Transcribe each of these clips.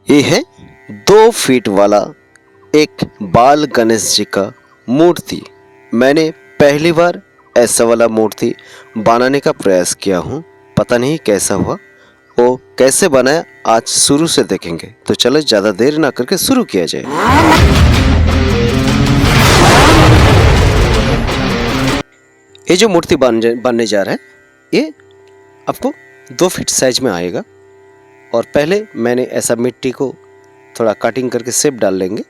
ये है 2 फीट वाला एक बाल गणेश जी का मूर्ति। मैंने पहली बार ऐसा वाला मूर्ति बनाने का प्रयास किया हूँ। पता नहीं कैसा हुआ, वो कैसे बनाया आज शुरू से देखेंगे। तो चलो ज़्यादा देर ना करके शुरू किया जाए। ये जो मूर्ति बनने जा रहा है, ये आपको 2 फीट साइज में आएगा। और पहले मैंने ऐसा मिट्टी को थोड़ा कटिंग करके शेप डाल लेंगे।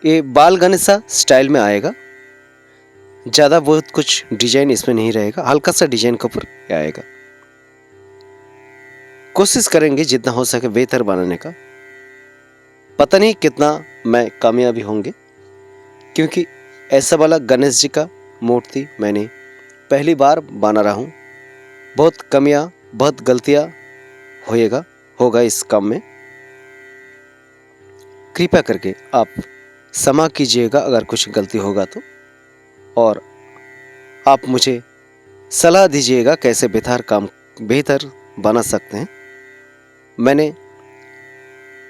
ये बाल गणेशा स्टाइल में आएगा। ज़्यादा बहुत कुछ डिजाइन इसमें नहीं रहेगा, हल्का सा डिजाइन के ऊपर आएगा। कोशिश करेंगे जितना हो सके बेहतर बनाने का। पता नहीं कितना मैं कामयाबी होंगे, क्योंकि ऐसा वाला गणेश जी का मूर्ति मैंने पहली बार बना रहा हूँ। बहुत कमियाँ, बहुत गलतियाँ होगा इस काम में। कृपया करके आप क्षमा कीजिएगा अगर कुछ गलती होगा तो, और आप मुझे सलाह दीजिएगा कैसे बेहतर बना सकते हैं। मैंने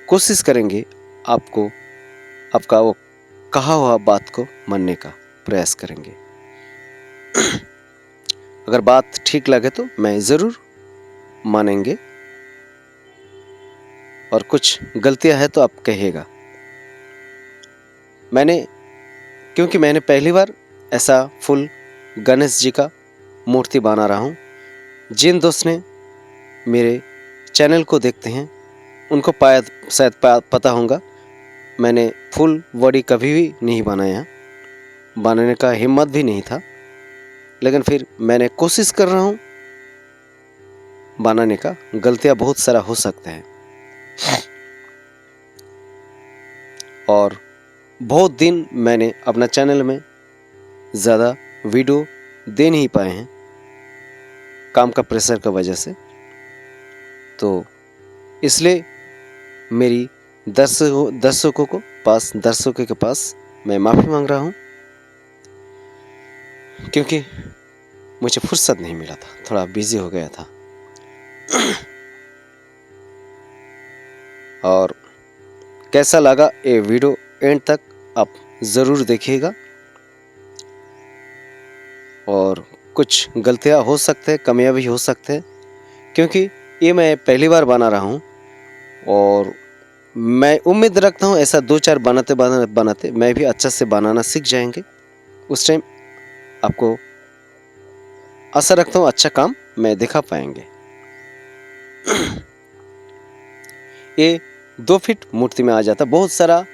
कोशिश करेंगे आपका वो कहा हुआ बात को मानने का प्रयास करेंगे। अगर बात ठीक लगे तो मैं ज़रूर मानेंगे, और कुछ गलतियां है तो आप कहिएगा। क्योंकि मैंने पहली बार ऐसा फुल गणेश जी का मूर्ति बना रहा हूँ। जिन दोस्त ने मेरे चैनल को देखते हैं उनको शायद पता होगा, मैंने फुल बॉडी कभी भी नहीं बनाया, बनाने का हिम्मत भी नहीं था। लेकिन फिर मैंने कोशिश कर रहा हूँ बनाने का। गलतियाँ बहुत सारा हो सकता है, और बहुत दिन मैंने अपना चैनल में ज़्यादा वीडियो दे नहीं पाए हैं काम का प्रेशर की वजह से। तो इसलिए मेरी दर्शकों के पास मैं माफ़ी मांग रहा हूँ, क्योंकि मुझे फुर्सत नहीं मिला था, थोड़ा बिजी हो गया था। और कैसा लगा ये वीडियो एंड तक आप ज़रूर देखिएगा। और कुछ गलतियाँ हो सकते हैं, कमियाँ भी हो सकते हैं, क्योंकि ये मैं पहली बार बना रहा हूँ। और मैं उम्मीद रखता हूँ ऐसा 2-4 बनाते मैं भी अच्छा से बनाना सीख जाएंगे। उस टाइम आपको आशा रखता हूँ अच्छा काम मैं दिखा पाएंगे। ये 2 फीट मूर्ति में आ जाता। बहुत सारा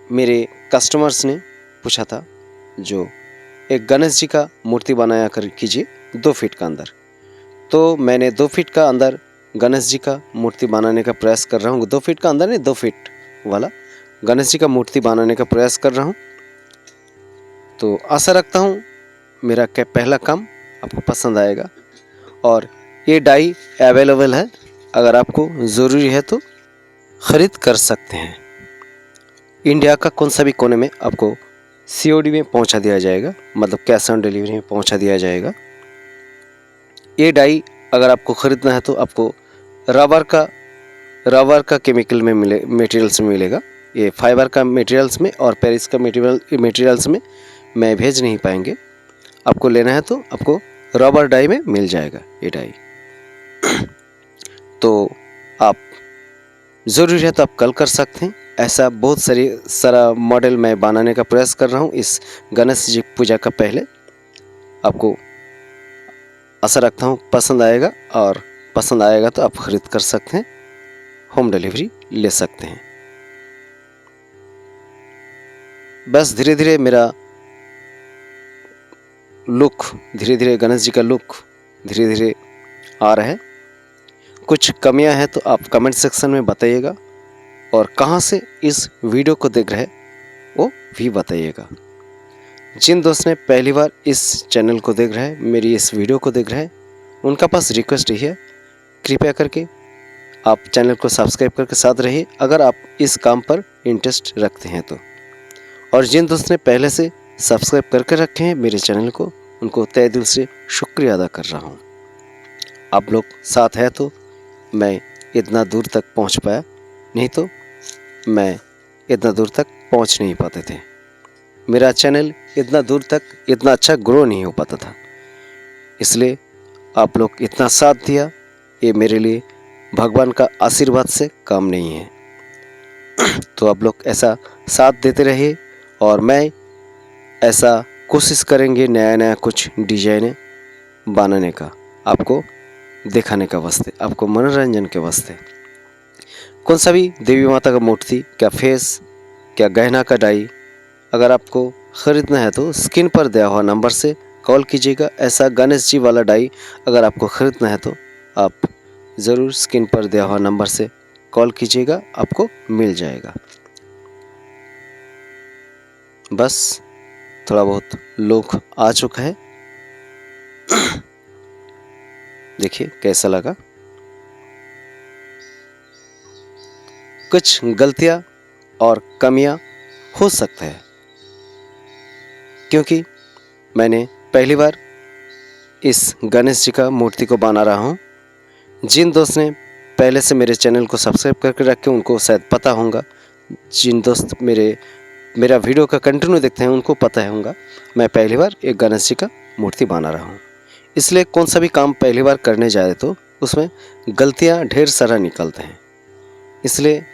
मेरे कस्टमर्स ने पूछा था, जो एक गणेश जी का मूर्ति बनाया कर कीजिए 2 फीट का अंदर। तो मैंने 2 फीट का अंदर गणेश जी का मूर्ति बनाने का प्रयास कर रहा हूँ। 2 फीट का अंदर नहीं, 2 फीट वाला गणेश जी का मूर्ति बनाने का प्रयास कर रहा हूँ। तो आशा रखता हूँ मेरा पहला काम आपको पसंद आएगा। और ये डाई अवेलेबल है, अगर आपको ज़रूरी है तो ख़रीद कर सकते हैं। इंडिया का कौन सा भी कोने में आपको COD में पहुंचा दिया जाएगा, मतलब कैश ऑन डिलीवरी में पहुंचा दिया जाएगा। ये डाई अगर आपको ख़रीदना है तो आपको रबर का केमिकल में मटेरियल्स में मिलेगा। ये फाइबर का मटेरियल्स में और पेरिस का मटेरियल्स में मैं भेज नहीं पाएंगे। आपको लेना है तो आपको रबर डाई में मिल जाएगा ये डाई। तो आप ज़रूरी है तो आप कल कर सकते हैं। ऐसा बहुत सारा मॉडल मैं बनाने का प्रयास कर रहा हूँ इस गणेश जी पूजा का पहले। आपको आशा रखता हूँ पसंद आएगा, और पसंद आएगा तो आप ख़रीद कर सकते हैं, होम डिलीवरी ले सकते हैं। बस धीरे धीरे मेरा गणेश जी का लुक धीरे धीरे आ रहा है। कुछ कमियां हैं तो आप कमेंट सेक्शन में बताइएगा, और कहां से इस वीडियो को देख रहे हैं वो भी बताइएगा। जिन दोस्त ने पहली बार इस चैनल को देख रहे हैं, मेरी इस वीडियो को देख रहे हैं, उनका पास रिक्वेस्ट ही है, कृपया करके आप चैनल को सब्सक्राइब करके साथ रहिए अगर आप इस काम पर इंटरेस्ट रखते हैं तो। और जिन दोस्त ने पहले से सब्सक्राइब करके रखे हैं मेरे चैनल को, उनको तहे दिल से शुक्रिया अदा कर रहा हूँ। आप लोग साथ है तो मैं इतना दूर तक पहुंच पाया, नहीं तो मैं इतना दूर तक पहुंच नहीं पाते थे। मेरा चैनल इतना दूर तक इतना अच्छा ग्रो नहीं हो पाता था। इसलिए आप लोग इतना साथ दिया, ये मेरे लिए भगवान का आशीर्वाद से कम नहीं है। तो आप लोग ऐसा साथ देते रहिए और मैं ऐसा कोशिश करेंगे नया नया कुछ डिजाइन बनाने का, आपको दिखाने का वास्ते, आपको मनोरंजन के वास्ते। कौन सा भी देवी माता का मूर्ति, क्या फेस, क्या गहना का डाई अगर आपको ख़रीदना है तो स्क्रीन पर दिया हुआ नंबर से कॉल कीजिएगा। ऐसा गणेश जी वाला डाई अगर आपको ख़रीदना है तो आप ज़रूर स्क्रीन पर दिया हुआ नंबर से कॉल कीजिएगा, आपको मिल जाएगा। बस थोड़ा बहुत लोग आ चुका है, देखिए कैसा लगा। कुछ गलतियां और कमियां हो सकता है, क्योंकि मैंने पहली बार इस गणेश जी का मूर्ति को बना रहा हूँ। जिन दोस्त ने पहले से मेरे चैनल को सब्सक्राइब करके रखे उनको शायद पता होगा, जिन दोस्त मेरा वीडियो का कंटिन्यू देखते हैं उनको पता होगा, मैं पहली बार एक गणेश जी का मूर्ति बना रहा हूँ। इसलिए कौन सा भी काम पहली बार करने जाए तो उसमें गलतियाँ ढेर सारा निकलते हैं। इसलिए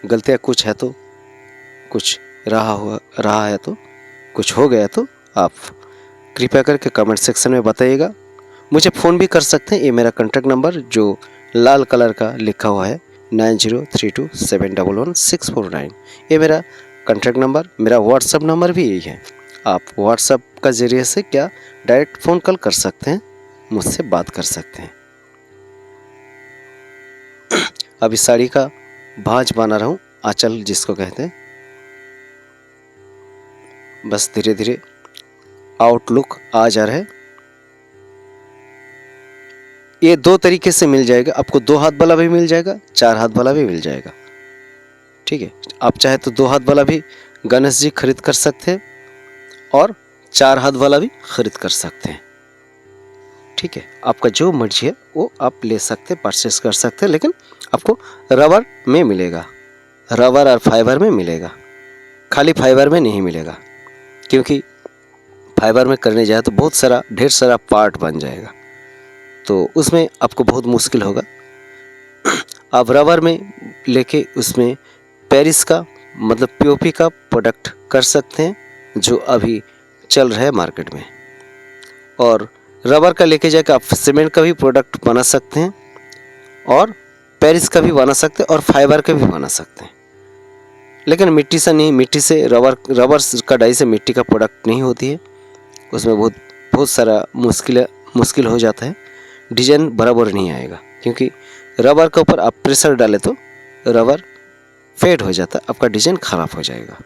गलतियाँ कुछ है तो कुछ रहा है तो कुछ हो गया तो आप कृपया करके कमेंट सेक्शन में बताइएगा। मुझे फ़ोन भी कर सकते हैं, ये मेरा कॉन्टैक्ट नंबर जो लाल कलर का लिखा हुआ है 9032711649, ये मेरा कॉन्टैक्ट नंबर, मेरा व्हाट्सअप नंबर भी यही है। आप व्हाट्सअप का ज़रिए से क्या डायरेक्ट फ़ोन कॉल कर सकते हैं, मुझसे बात कर सकते हैं। अभी साड़ी का भांज बना रहा हूँ, आंचल जिसको कहते हैं। बस धीरे धीरे आउटलुक आ जा रहा है। ये दो तरीके से मिल जाएगा, आपको 2 हाथ वाला भी मिल जाएगा, 4 हाथ वाला भी मिल जाएगा। ठीक है, आप चाहे तो 2 हाथ वाला भी गणेश जी खरीद कर सकते हैं और 4 हाथ वाला भी खरीद कर सकते हैं। ठीक है, आपका जो मर्जी है वो आप ले सकते हैं, परचेस कर सकते हैं, लेकिन आपको रबर में मिलेगा, रबर और फाइबर में मिलेगा, खाली फाइबर में नहीं मिलेगा। क्योंकि फाइबर में करने जाए तो बहुत सारा ढेर सारा पार्ट बन जाएगा, तो उसमें आपको बहुत मुश्किल होगा। आप रबर में लेके उसमें पेरिस का मतलब पीओपी का प्रोडक्ट कर सकते हैं, जो अभी चल रहा है मार्केट में। और रबर का लेके जाके आप सीमेंट का भी प्रोडक्ट बना सकते हैं और पेरिस का भी बना सकते हैं और फाइबर का भी बना सकते हैं। लेकिन मिट्टी से नहीं, मिट्टी से रबर का डाई से मिट्टी का प्रोडक्ट नहीं होती है, उसमें बहुत सारा मुश्किल हो जाता है, डिजाइन बराबर नहीं आएगा। क्योंकि रबर के ऊपर आप प्रेशर डालें तो रबर फेड हो जाता है, आपका डिजाइन ख़राब हो जाएगा।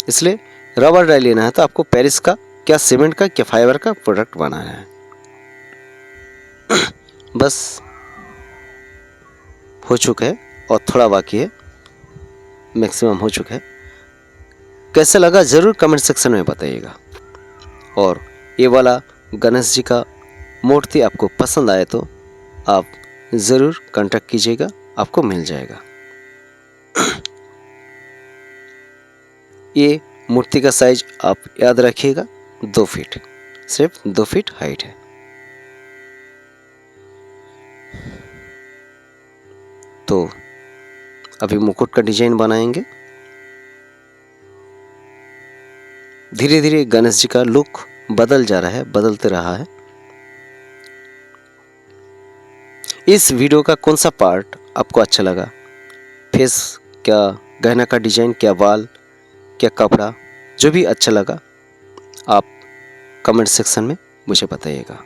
इसलिए रबर डाई लेना है तो आपको पेरिस का, क्या सीमेंट का, क्या फाइबर का प्रोडक्ट बनाना है। बस हो चुका है और थोड़ा बाकी है, मैक्सिमम हो चुका है। कैसा लगा ज़रूर कमेंट सेक्शन में बताइएगा। और ये वाला गणेश जी का मूर्ति आपको पसंद आए तो आप ज़रूर कांटेक्ट कीजिएगा, आपको मिल जाएगा। ये मूर्ति का साइज आप याद रखिएगा, 2 फीट, सिर्फ 2 फीट हाइट है। तो अभी मुकुट का डिजाइन बनाएंगे। धीरे धीरे गणेश जी का लुक बदल जा रहा है, बदलते रहा है। इस वीडियो का कौन सा पार्ट आपको अच्छा लगा, फेस, क्या गहना का डिजाइन, क्या बाल, क्या कपड़ा, जो भी अच्छा लगा आप कमेंट सेक्शन में मुझे बताइएगा।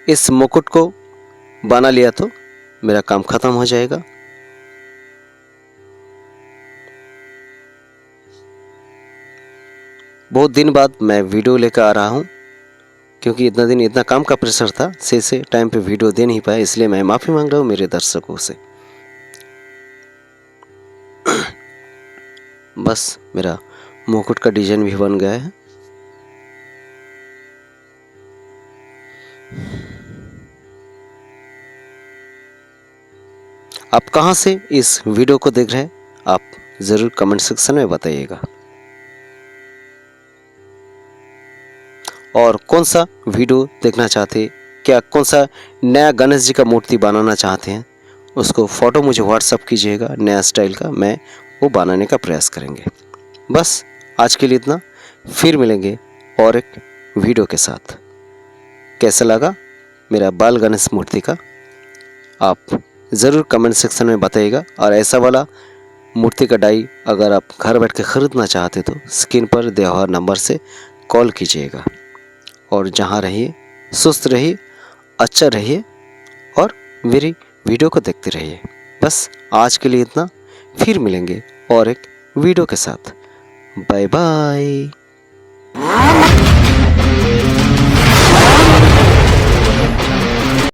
इस मुकुट को बना लिया तो मेरा काम खत्म हो जाएगा। बहुत दिन बाद मैं वीडियो लेकर आ रहा हूँ, क्योंकि इतना दिन इतना काम का प्रेशर था, से टाइम पे वीडियो दे नहीं पाया, इसलिए मैं माफ़ी मांग रहा हूँ मेरे दर्शकों से। बस मेरा मुकुट का डिजाइन भी बन गया है। आप कहाँ से इस वीडियो को देख रहे हैं, आप ज़रूर कमेंट सेक्शन में बताइएगा। और कौन सा वीडियो देखना चाहते, क्या कौन सा नया गणेश जी का मूर्ति बनाना चाहते हैं, उसको फ़ोटो मुझे व्हाट्सअप कीजिएगा, नया स्टाइल का, मैं वो बनाने का प्रयास करेंगे। बस आज के लिए इतना, फिर मिलेंगे और एक वीडियो के साथ। कैसा लगा मेरा बाल गणेश मूर्ति का, आप ज़रूर कमेंट सेक्शन में बताइएगा। और ऐसा वाला मूर्ति का डाई अगर आप घर बैठ के ख़रीदना चाहते तो स्क्रीन पर दिया हुआ नंबर से कॉल कीजिएगा। और जहाँ रहिए सुस्त रहिए, अच्छा रहिए और मेरी वीडियो को देखते रहिए। बस आज के लिए इतना, फिर मिलेंगे और एक वीडियो के साथ। Bye bye.